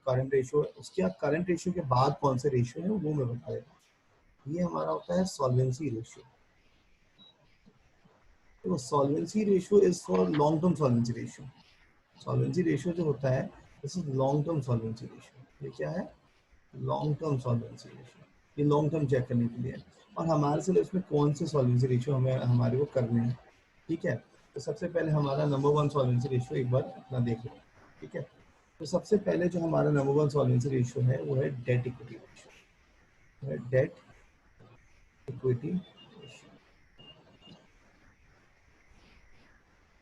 Current ratio है, उसके current ratio के बाद कौन से रेशियो है वो मैं बता देता हूँ। ये हमारा होता है सॉल्वेंसी रेशियो। तो solvency ratio is for long term solvency ratio. Solvency ratio जो होता है this is long term solvency ratio. ये क्या है? Long term solvency ratio. ये लॉन्ग टर्म चेक करने के लिए है। और हमारे से इसमें कौन से सॉल्वेंसी रेशियो हमें हमारे को करने हैं, ठीक है। तो सबसे पहले हमारा नंबर 1 सॉल्वेंसी रेशियो एक बार अपना देख लो, ठीक है। तो सबसे पहले जो हमारा नंबर 1 सॉल्वेंसी रेशियो है वो है डेट इक्विटी रेशियो, है डेट इक्विटी रेशियो,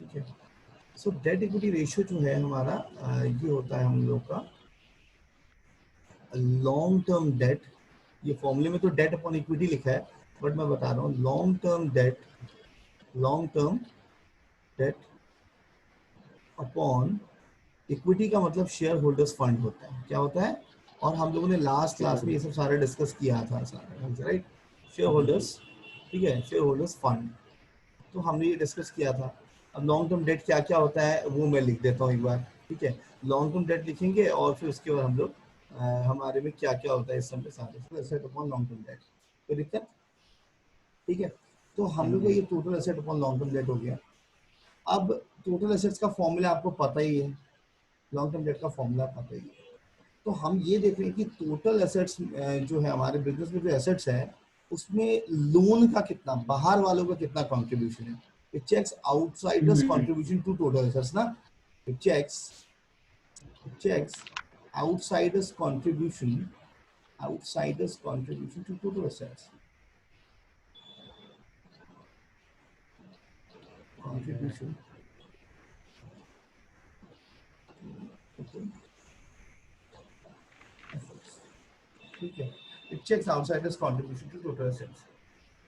ठीक है। सो डेट इक्विटी रेशियो जो है हमारा ये होता है हम लोग का लॉन्ग टर्म डेट। ये फॉर्मूले में तो डेट अपॉन इक्विटी लिखा है, बट मैं बता रहा हूँ long term date upon equity का मतलब शेयर होल्डर्स फंड होता है। क्या होता है? और हम लोगों ने लास्ट क्लास में ये सब सारा डिस्कस किया था सारा, राइट? शेयर होल्डर्स, ठीक है, शेयर होल्डर्स फंड, तो हमने ये डिस्कस किया था। अब लॉन्ग टर्म डेट क्या क्या होता है वो मैं लिख देता हूँ एक बार, ठीक है। लॉन्ग टर्म डेट लिखेंगे और फिर उसके बाद हम लोग हमारे में क्या क्या होता है इस समय सारे asset upon long term date, कोई दिक्कत? ठीक है। तो हम लोग का ये total asset upon long term date हो गया। अब टोटल एसेट्स का फॉर्मूला आपको पता ही है, लॉन्ग टर्म डेट का फॉर्मूला पता ही है। तो हम ये देख रहे हैं कि टोटल एसेट्स जो है हमारे बिजनेस में जो एसेट्स है उसमें लोन का कितना, बाहर वालों का कितना कंट्रीब्यूशन है। It checks outsiders contribution to total assets ना, it checks outsiders contribution to total assets, contribution, ठीक है। It checks outsiders contribution to total assets,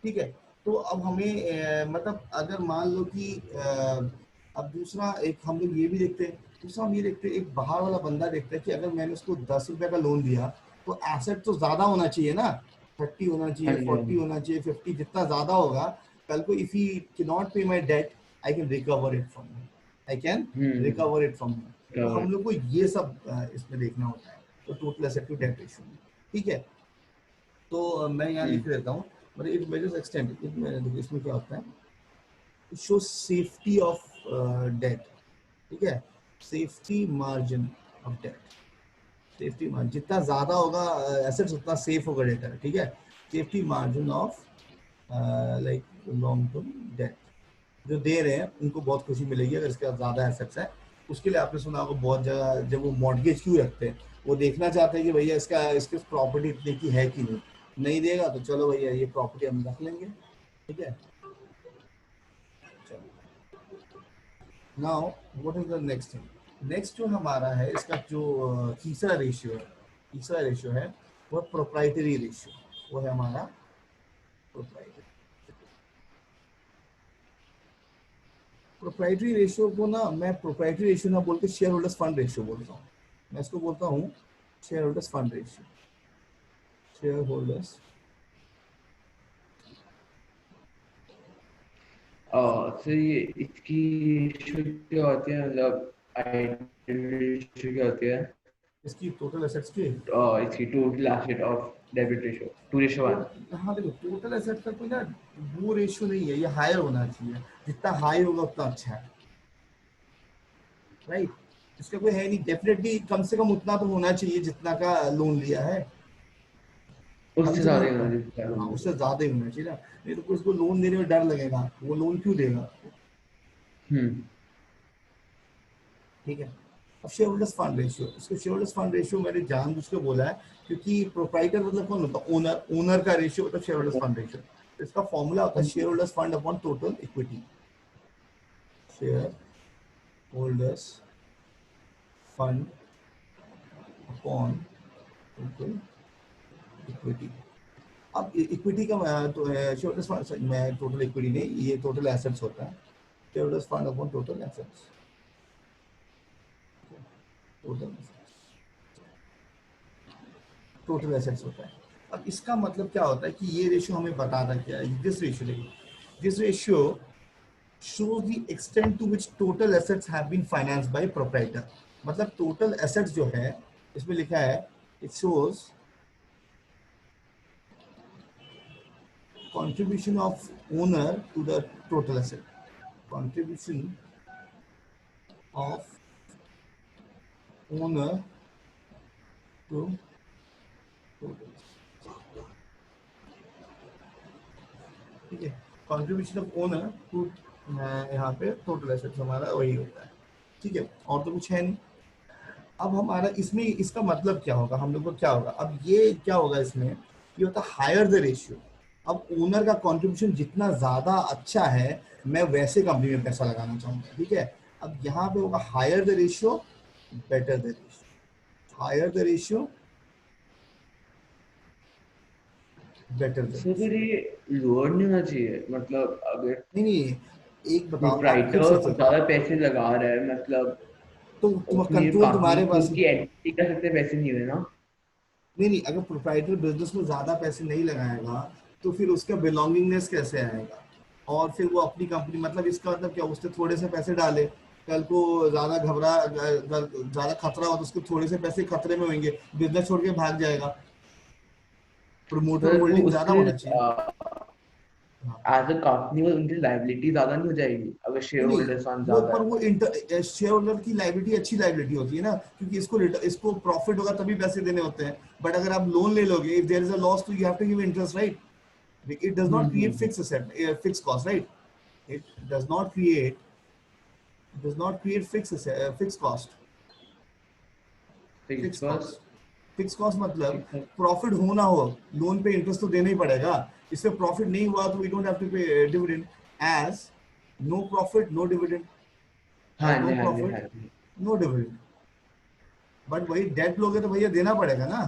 ठीक है। तो अब हमें मतलब अगर मान लो कि अब दूसरा एक हम लोग ये भी देखते हैं, दूसरा हम ये देखते हैं, एक बाहर वाला बंदा देखता है कि अगर मैंने उसको 10 रुपए का लोन दिया तो एसेट तो ज्यादा होना चाहिए ना, 30 होना चाहिए, 40 होना चाहिए, 50, जितना ज्यादा होगा कल को if he can not pay my debt I can recover it from him, तो हम लोग को ये सब इसमें देखना होता है। तो total asset to debt ratio, ठीक है। तो मैं यहाँ लिख देता हूँ, मतलब इट मेजर्स एक्सटेंट, इसमें क्या होता है, it shows safety of debt, ठीक है, safety margin of debt, safety margin जितना ज्यादा होगा एसेट्स उतना सेफ होगा डेटा, ठीक है। Safety margin of like long term date जो दे रहे हैं उनको बहुत खुशी मिलेगी अगर इसके पास ज्यादा एसेट्स है। उसके लिए आपने सुना होगा बहुत जगह जब वो मॉर्गेज क्यों रखते हैं, वो देखना चाहते हैं कि भैया इसके प्रॉपर्टी इतने की है कि नहीं देगा तो चलो भैया ये प्रॉपर्टी हम रख लेंगे, ठीक है। Now what is the next thing, next जो हमारा है इसका जो तीसरा रेशियो है वो प्रोप्राइटरी रेशियो, वो है हमारा प्रोप्राइटरी रेशियो को ना मैं प्रोप्राइटरी रेशियो ना बोल के शेयर होल्डर्स फंड रेशियो बोलता हूँ। मैं इसको बोलता हूँ share holders fund ratio, share holders sir ये इसकी इशू क्या होती है, मतलब इशू क्या होती है इसकी टोटल एसेट्स की, इसकी total asset of debit ratio 2:1। हाँ देखो टोटल एसेट का कोई ना वो रेशियो नहीं है, ये हायर होना चाहिए, जितना हाई होगा उतना अच्छा है, राइट। इसका कोई है नहीं, डेफिनेटली कम से कम उतना तो होना चाहिए जितना का लोन लिया है, कम उससे से ज्यादा कम, हाँ उससे ज्यादा ही होना चाहिए ना, नहीं तो कोई इसको लोन देने में डर लगेगा, वो लोन क्यों देगा, ठीक है। अब शेयर होल्डर्स फंड रेशियो, इसको शेयर होल्डर्स फंड रेशियो मैंने जानबूझ के बोला है क्योंकि प्रोप्राइटर मतलब कौन होता है, ओनर का रेशियो होता है शेयर होल्डर्स फंड रेशियो। इसका फॉर्मूला होता है share holders fund upon total equity, share holders fund upon total equity. अब इक्विटी का तो शेयर होल्डर्स फंड में टोटल इक्विटी नहीं, ये टोटल एसेट्स होता है, share holders fund upon total assets, total assets होता है। अब इसका मतलब क्या होता है कि ये रेशियो हमें बताता क्या है, this ratio shows the extent to which total assets have been financed by proprietor, मतलब टोटल एसेट्स जो है इसमें लिखा है it shows contribution of owner to the total asset. Contribution of owner to total. ठीक है, कंट्रीब्यूशन ऑफ ओनर टू यहाँ पे टोटल एसेट्स हमारा वही होता है। ठीक है, और तो कुछ है नहीं। अब हमारा इसमें इसका मतलब क्या होगा, हम लोग को क्या होगा, अब ये क्या होगा इसमें, ये होता है हायर द रेशियो। अब ओनर का कंट्रीब्यूशन जितना ज्यादा अच्छा है, मैं वैसे कंपनी में पैसा लगाना चाहूंगा। ठीक है, अब यहाँ पे होगा higher the ratio better the ratio, higher the ratio better the so फिर रेशियो। ये लोअर नहीं होना चाहिए, मतलब अगर नहीं नहीं, एक बताओ, आप खुद प्रोप्राइटर सोचो। ज्यादा पैसे लगा रहा है, मतलब तो तुम अपनी कंट्रोल काफी तुम्हारे पास खुद है। की एंटिटी का सकते पैसे नहीं हुए ना। नहीं नहीं, अगर प्रोप्राइटर बिजनेस में ज्यादा पैसे नहीं लगाएगा तो फिर उसका बिलोंगिंगनेस कैसे आएगा, और फिर वो अपनी कंपनी, मतलब इसका मतलब क्या, उसने थोड़े से पैसे डाले, कल को ज्यादा ज्यादा खतरा हो तो उसके थोड़े से पैसे खतरे में होंगे, बिजनेस छोड़ के भाग जाएगा। प्रमोटर सर तो होल्डिंग ज्यादा उससे होना चाहिए। हाँ। एज अ कंपनी उनकी लाइबिलिटी ज्यादा नहीं हो जाएगी अगर शेयर नहीं नहीं, होल्डर्स फंड वो ज्यादा पर है? वो शेयर होल्डर की लाइबिलिटी अच्छी लाइबिलिटी होती है ना, क्योंकि इसको प्रॉफिट होगा तभी पैसे देने होते हैं। बट अगर आप लोन ले लोगे, if there is a loss, तो you have to give interest, right? It does not create hmm. fixed asset, fixed cost, right? It does not create fixed asset, fixed cost. Fix Fixed cost. cost. Fixed cost मतलब ठीक है। Profit हो ना हो, loan पे interest तो देना ही पड़ेगा। इससे प्रॉफिट नहीं हुआ तो we don't have to pay dividend. As no profit no dividend, हाँ एज नो जी, हाँ जी, प्रॉफिट हाँ जी। No dividend. बट वही डेट लोगे तो भैया देना पड़ेगा ना,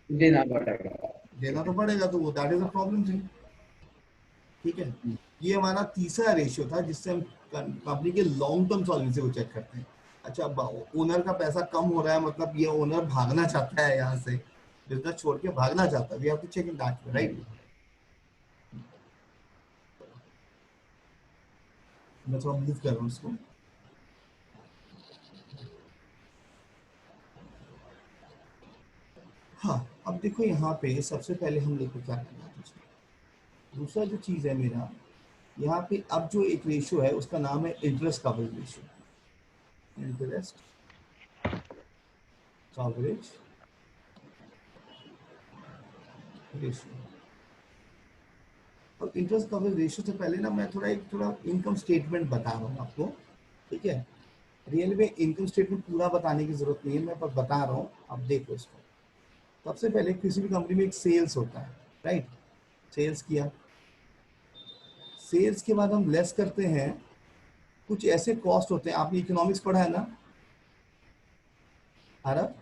देना पड़ेगा। देना तो पड़ेगा, तो वो दैट इज अ प्रॉब्लम थी। ठीक है, ये हमारा तीसरा रेशियो था जिससे हम कंपनी के लॉन्ग टर्म सॉल्वेंसी को चेक करते हैं। अच्छा, ओनर का पैसा कम हो रहा है, मतलब ये ओनर भागना चाहता है यहाँ से, बिजनेस छोड़ के भागना चाहता है, we have to check in that, right? मैं थोड़ा मूव कर रहा हूँ इसको। हाँ, अब देखो यहाँ पे सबसे पहले हम लोग को क्या करना है, दूसरा जो चीज है मेरा यहाँ पे, अब जो एक रेशियो है उसका नाम है interest coverage ratio. Interest coverage ratio. और इंटरेस्ट कवरेज रेशियो से पहले ना मैं थोड़ा इनकम स्टेटमेंट बता रहा हूँ आपको। ठीक है, रियल में इनकम स्टेटमेंट पूरा बताने की जरूरत नहीं है, मैं पर बता रहा हूँ, आप देखो इसको। सबसे पहले किसी भी कंपनी में एक सेल्स होता है, राइट? सेल्स किया, सेल्स के बाद हम लेस करते हैं कुछ ऐसे कॉस्ट होते हैं, आपने इकोनॉमिक्स पढ़ा है ना आरव?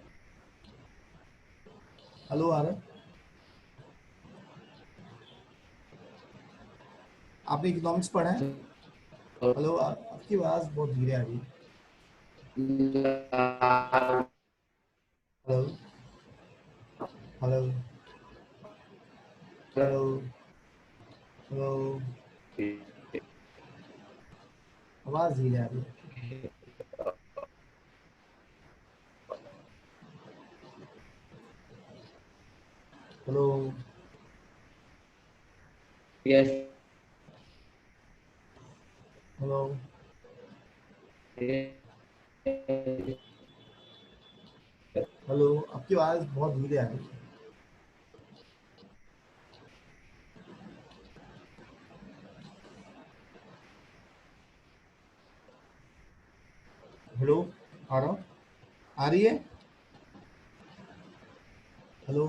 हेलो आरव, आपने इकोनॉमिक्स पढ़ा है? हेलो, आपकी आवाज बहुत धीरे आ रही है। हेलो हेलो हेलो हेलो, आवाज धीरे आ रही है। Hello yes. हेलो हेलो, आपकी आवाज बहुत धीरे आ रही है। हेलो, आ रहा हूँ, आ रही है? Hello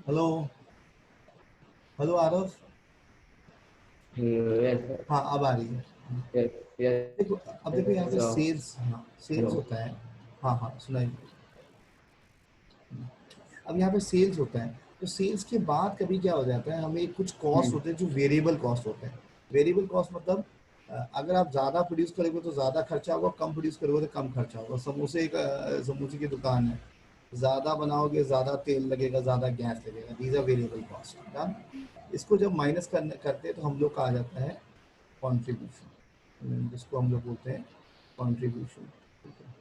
hello hello Aarav, yes. हाँ अब आ रही है। यस। देखो, अब देखो यहाँ पे यस। सेल्स, हाँ सेल्स हेलो। होता है। हाँ हाँ सुनाई। अब यहाँ पे सेल्स होता है, तो सेल्स के बाद कभी क्या हो जाता है, हमें कुछ कॉस्ट होते हैं जो वेरिएबल कॉस्ट होते हैं। वेरिएबल कॉस्ट मतलब अगर आप ज़्यादा प्रोड्यूस करोगे तो ज़्यादा खर्चा होगा, कम प्रोड्यूस करोगे तो कम खर्चा होगा। समोसे की दुकान है, ज़्यादा बनाओगे ज़्यादा तेल लगेगा, ज़्यादा गैस लगेगा, दीज आर वेरिएबल कॉस्ट। इसको जब माइनस करते हैं तो हम लोग का आ जाता है कॉन्ट्रीब्यूशन, जिसको हम लोग बोलते हैं कॉन्ट्रीब्यूशन। ठीक है,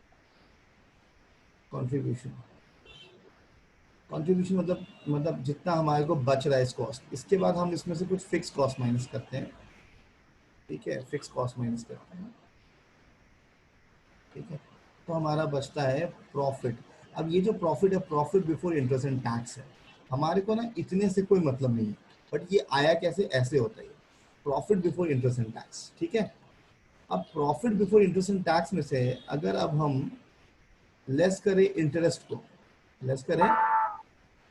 कंट्रीब्यूशन, कंट्रीब्यूशन मतलब जितना हमारे को बच रहा है इस कॉस्ट, इसके बाद हम इसमें से कुछ फिक्स कॉस्ट माइनस करते हैं, ठीक है, फिक्स कॉस्ट माइनस करते हैं, ठीक है, तो हमारा बचता है प्रॉफिट। अब ये जो प्रॉफिट है, profit before interest and tax है, हमारे को ना इतने से कोई मतलब नहीं है, बट ये आया कैसे, ऐसे होता है profit before interest and tax, ठीक है। अब profit before interest and tax में से अगर अब हम लेस करें इंटरेस्ट को, लेस करें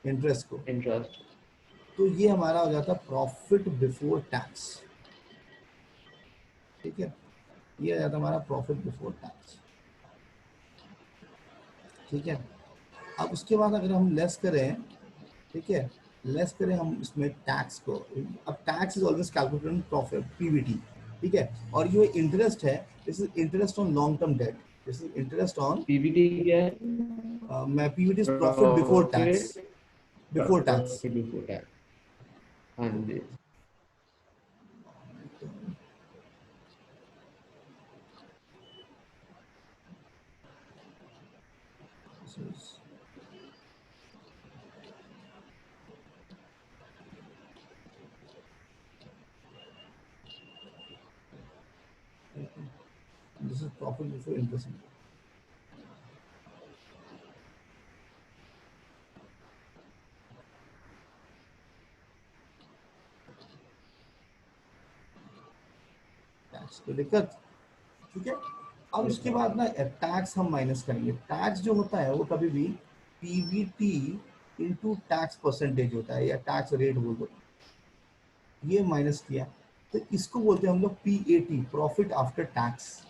इंटरेस्ट को, इंटरेस्ट। तो ये हमारा हो जाता है प्रॉफिट बिफोर टैक्स, ठीक है, ये आ जाता है हमारा प्रॉफिट बिफोर टैक्स, ठीक है। अब उसके बाद अगर हम लेस करें, ठीक है, लेस करें हम इसमें टैक्स को, अब tax is always calculated on profit PVT, ठीक है, और ये इंटरेस्ट है, this is interest on long term debt, this is interest on, PBT क्या है? मैं PVT is profit before tax, profit, before tax, profit before tax. हाँ जी। This is profit before interest, tax को दिक्कत, ठीक है। अब उसके बाद ना टैक्स हम माइनस करेंगे, टैक्स जो होता है वो कभी भी पीवीटी इंटू टैक्स परसेंटेज होता है, या टैक्स रेट बोल दो, ये माइनस किया, तो इसको बोलते हैं हम लोग PAT, profit after tax,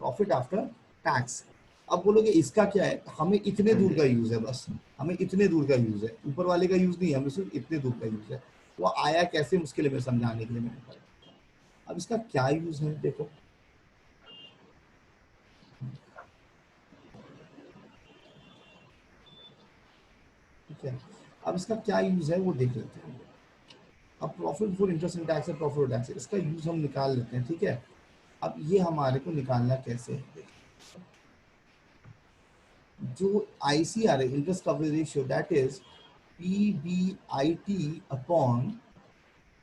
profit after tax. अब बोलोगे इसका क्या है, हमें इतने हाँ दूर जी। का यूज है, बस हमें इतने दूर का यूज है, ऊपर वाले का यूज नहीं, हमें सिर्फ इतने दूर का यूज है, वो आया कैसे उसके लिए मैं समझाने के लिए मैंने कहा। अब इसका क्या यूज है देखो, ठीक है, अब इसका क्या यूज है वो देख लेते हैं। अब profit for interest and tax है, प्रॉफिट टैक्स है, इसका यूज हम निकाल लेते हैं, ठीक है। अब ये हमारे को निकालना कैसे है, देखिए, जो आईसीआर है, interest coverage ratio, that is PBIT upon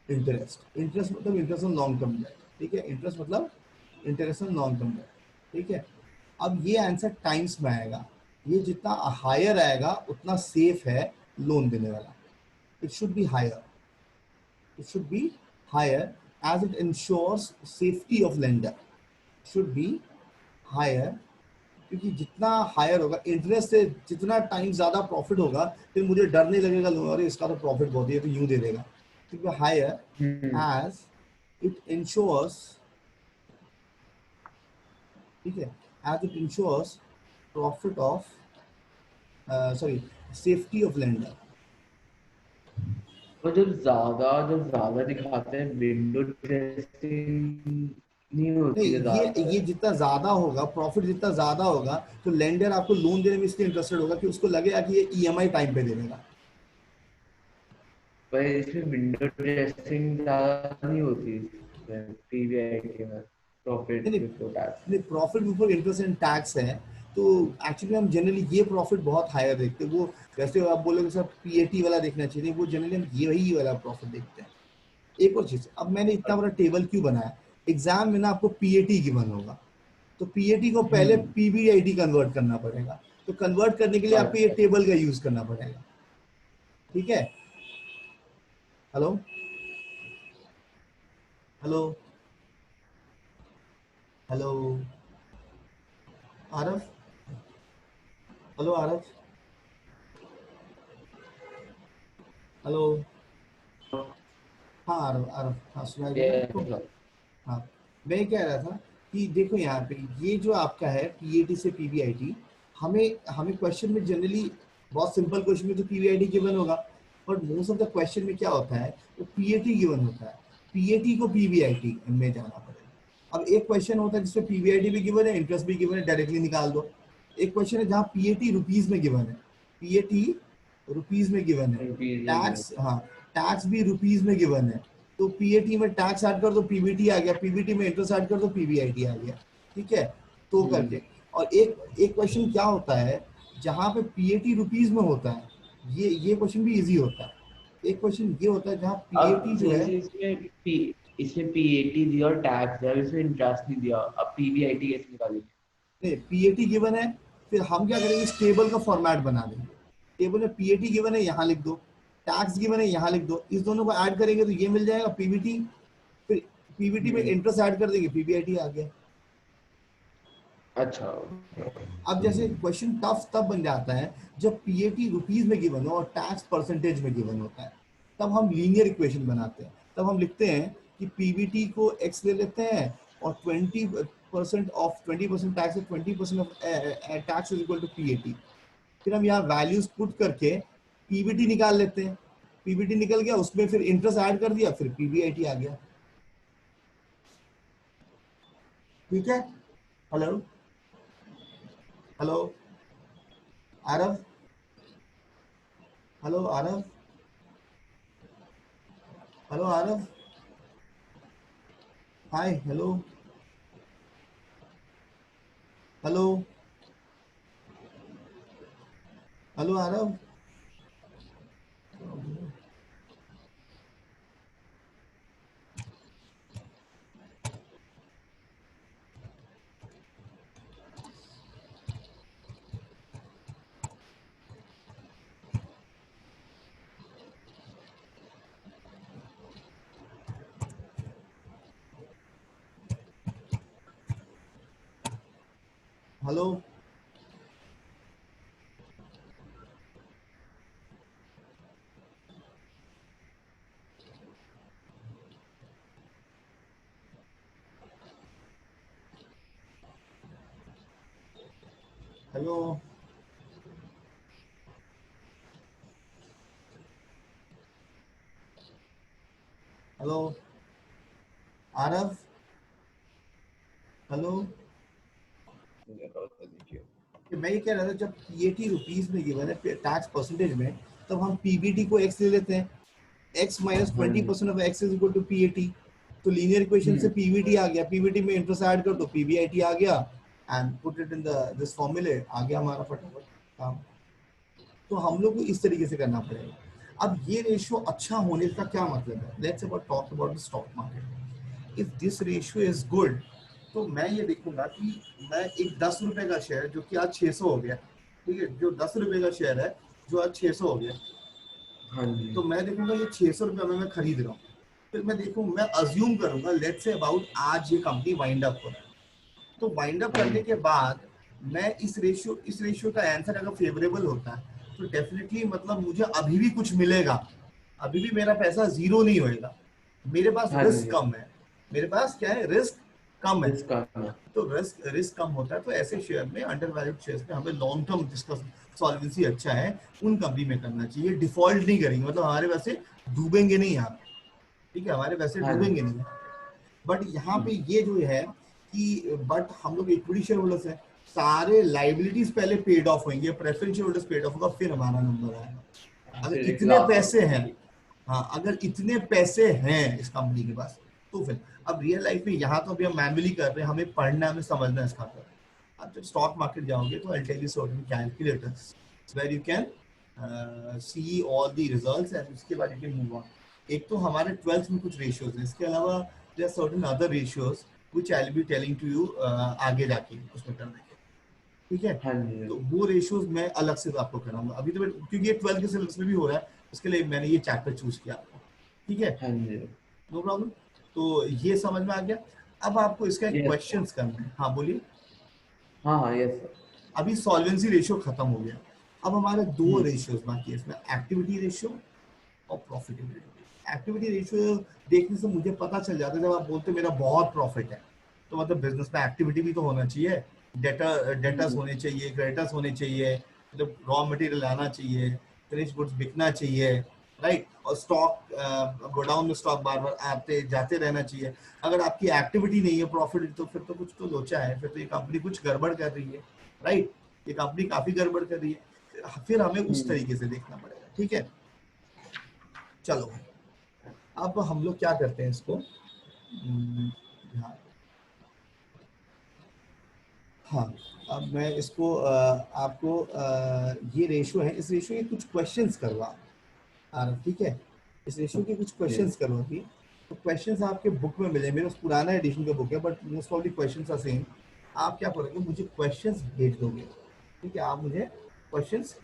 interest, interest मतलब interest on long term debt, ठीक है, इंटरेस्ट मतलब interest on long term debt, ठीक है। अब ये आंसर टाइम्स में आएगा, ये जितना हायर आएगा उतना सेफ है लोन देने वाला, it should be higher, it should be higher as it ensures safety of lender, should be higher, क्योंकि जितना हायर होगा इंटरेस्ट से, जितना टाइम ज्यादा प्रॉफिट होगा, फिर मुझे डर नहीं लगेगा लोन, अरे इसका तो प्रॉफिट बहुत है तो यूं दे देगा, क्योंकि हायर एज इट इंश्योर्स, ठीक है, as it ensures profit of, sorry, safety of lender. और जब ज्यादा दिखाते हैं, विंडो ड्रेसिंग नहीं होती है नहीं, ये ज्यादा। जितना ज्यादा होगा, प्रॉफिट जितना ज्यादा होगा, तो लेंडर आपको लोन देने में इसलिए इंटरेस्टेड होगा कि उसको लगेगा कि ये ईएमआई टाइम पे दे देगा। पर इसमें विंडो ड्रेसिंग ज्यादा नहीं होती पीवीआईटी में, प्रॉफिट नहीं बिफोर टैक्स। नहीं, profit before interest and tax है, तो एक्चुअली हम जनरली ये प्रॉफिट बहुत हायर देखते हैं, वो वैसे आप बोलोगे सर पीएटी वाला देखना चाहिए, वो जनरली हम ये वही वाला प्रॉफिट देखते हैं। एक और चीज, अब मैंने इतना बड़ा टेबल क्यों बनाया, एग्जाम में ना आपको पीएटी गिवन होगा, तो पीएटी को पहले हम्म। पीबीआईटी कन्वर्ट करना पड़ेगा, तो कन्वर्ट करने के लिए आपको ये अच्छा। टेबल का यूज करना पड़ेगा, ठीक है। Hello, hello, hello Arif, hello Arif, hello, हाँ आरफ, आरफ, हाँ सुनाई दे ये रहा है आपको। मतलब हाँ, मैं कह रहा था कि देखो यहाँ पे ये जो आपका है पीएटी से पीबीआईटी, हमें हमें क्वेश्चन में जनरली बहुत सिंपल क्वेश्चन में तो पीबीआईटी गिवन होगा, but most of the question में क्या होता है, वो पीएटी गिवन होता है, पीएटी को पीबीआईटी में जाना पड़ेगा। अब एक क्वेश्चन होता है जिसमें पीबीआईटी भी गिवन है, इंटरेस्ट भी गिवन है, डायरेक्टली निकाल दो। एक क्वेश्चन है जहाँ पीएटी रुपीज में गिवन है, पीएटी रुपीज में गिवन है, रुपीज में। टैक्स, हाँ, टैक्स भी रुपीज में गिवन है, तो पीएटी में टैक्स ऐड कर दो पीबीटी आ गया, पीबीटी में इंटरेस्ट ऐड कर दो पीबीआईटी आ गया, ठीक है, तो करके। और एक एक क्वेश्चन क्या होता है जहाँ पे पीएटी रुपीज में होता है, ये क्वेश्चन भी इजी होता है। एक क्वेश्चन ये होता है जहाँ अब पीएटी जो है, जैसे इसमें पीएटी दिया और टैक्स दिया, इसमें इंटरेस्ट नहीं दिया, अब पीबीआईटी कैसे निकालेंगे? नहीं पीएटी गिवन है, फिर हम क्या करेंगे, इस टेबल का फॉर्मेट बना देंगे। टेबल में पीएटी गिवन है, यहाँ लिख दो, टैक्स गिवन है, यहाँ लिख दो, इस दोनों को ऐड करेंगे तो ये मिल जाएगा पीबीटी, फिर पीबीटी में इंटरेस्ट ऐड कर देंगे, पीबीआईटी आ गया। अच्छा। अब जैसे क्वेश्चन टफ तब बन जाता है जब पीएटी रुपीज में गिवन हो और टैक्स परसेंटेज में गिवन होता है, तब हम लीनियर इक्वेशन बनाते हैं। तब हम लिखते हैं कि पीबीटी को एक्स ले लेते हैं और 20% of 20% tax, 20% of tax is equal to PAT. फिर हम यहाँ वैल्यूज पुट करके पीबीटी निकाल लेते हैं, पीबीटी निकल गया, उसमें फिर इंटरेस्ट ऐड कर दिया, फिर पीबीआईटी आ गया। ठीक है। Hello, hello Aarav, hello Aarav, hello Aarav, hi, hello, hello, hello Aarav. Hello, hello, hello Aarav, hello. कि मैं ये कह रहा था जब पीएटी रुपीज में गिवन है टैक्स परसेंटेज में, तब हम पीबीटी को एक्स ले लेते हैं, x माइनस हाँ ट्वेंटी जी। Percent of x is equal to PAT. तो लीनियर इक्वेशन से पीवीटी आ गया, पीवीटी में इंटरेस्ट ऐड कर दो, पीबीआईटी आ गया, and put it in the this फॉर्मूले, आ गया हमारा फटाफट काम। तो हम लोग को इस तरीके से करना पड़ेगा। अब ये रेशियो अच्छा होने का क्या मतलब है, let's about talk about the stock market. If this ratio is good, तो मैं ये देखूंगा कि मैं एक 10 रुपए का शेयर जो कि आज 600 हो गया, ठीक है, जो 10 रुपए का शेयर है जो आज 600 हो गया, हाँ जी। तो मैं देखूंगा ये 600 रुपये में मैं खरीद रहा हूँ। फिर मैं देखूँ, मैं अज्यूम करूंगा लेट्स से अबाउट आज ये कंपनी वाइंड अप हो रहा है, तो वाइंड अप हाँ करने के जी। बाद मैं इस रेशियो का आंसर अगर फेवरेबल होता है तो डेफिनेटली मतलब मुझे अभी भी कुछ मिलेगा, अभी भी मेरा पैसा जीरो नहीं होएगा, मेरे पास हाँ रिस्क जी। कम है, मेरे पास क्या है, रिस्क कम है। इसका ना। तो रिस्क रिस्क कम होता है, तो ऐसे शेयर में, अंडर वैल्यूड शेयर्स में हमें लॉन्ग टर्म जिसका सॉल्वेंसी अच्छा है उन कंपनी में करना चाहिए। डिफॉल्ट नहीं करेंगे, मतलब हमारे वैसे डूबेंगे नहीं यहाँ, ठीक है, हमारे वैसे हाँ डूबेंगे जी। नहीं। बट यहाँ पे ये जो है कि बट हम लोग इक्विटी शेयर होल्डर्स हैं, सारे लाइबिलिटीज पहले पेड ऑफ होंगे, preference share holders paid of होगा, फिर हमारा नंबर आएगा। अगर फिर एक इतने लास्ट पैसे होता हैं, है। हाँ अगर इतने पैसे हैं इस कंपनी के पास, तो फिर अब रियल लाइफ में यहाँ तो अभी हम मैनुअली कर रहे हैं, हमें पढ़ना है, हमें समझना है इसका पर। आप जब स्टॉक मार्केट जाओगे तो I tell you certain calculators where you can see all the results, and उसके बाद यू कैन मूव ऑन। एक तो हमारे 12th में कुछ रेशियोज हैं, इसके अलावा there are certain other ratios which I will be telling to you आगे जाके उसमें करने के, ठीक है। हाँ जी। तो वो रेशियोज मैं अलग से आपको कराऊंगा, अभी तो क्योंकि ये 12th के सिलेबस में भी हो रहा है, उसके लिए मैंने ये चैप्टर चूज किया आपको, ठीक है, हाँ जी। No problem. तो ये समझ में आ गया। अब आपको इसका एक यस सर। क्वेश्चंस करना है, हाँ बोलिए। हाँ हाँ, यस सर। अभी सॉल्वेंसी रेशियो खत्म हो गया, अब हमारे दो हम्म। रेशियोज बाकी है इसमें, एक्टिविटी रेशियो और प्रॉफिटेबिलिटी। एक्टिविटी रेशियो देखने से मुझे पता चल जाता है, जब आप बोलते मेरा बहुत प्रॉफिट है, तो मतलब बिजनेस में एक्टिविटी भी तो होना चाहिए, डेटर्स हम्म। होने चाहिए, क्रेडिटर्स होने चाहिए, मतलब रॉ मटेरियल आना चाहिए, फिनिश गुड्स बिकना चाहिए, राइट, और स्टॉक गोडाउन में स्टॉक बार बार आते जाते रहना चाहिए। अगर आपकी एक्टिविटी नहीं है प्रॉफिट, तो फिर तो कुछ तो लोचा है, फिर तो ये कंपनी कुछ गड़बड़ कर रही है, राइट, ये कंपनी काफी गड़बड़ कर रही है, फिर हमें उस हम्म। तरीके से देखना पड़ेगा, ठीक है। चलो अब हम लोग क्या करते हैं इसको, हाँ, हाँ, अब मैं इसको आपको ये रेशियो है, इस रेशियो के कुछ क्वेश्चंस करवा ठीक है, इस रेशियो के कुछ Okay. क्वेश्चंस करवा दी। तो क्वेश्चंस आपके बुक में मिले, मेरे पास पुराना एडिशन का बुक है but most of the questions are same. आप क्या करोगे, मुझे क्वेश्चंस भेज दोगे, ठीक है, आप मुझे क्वेश्चंस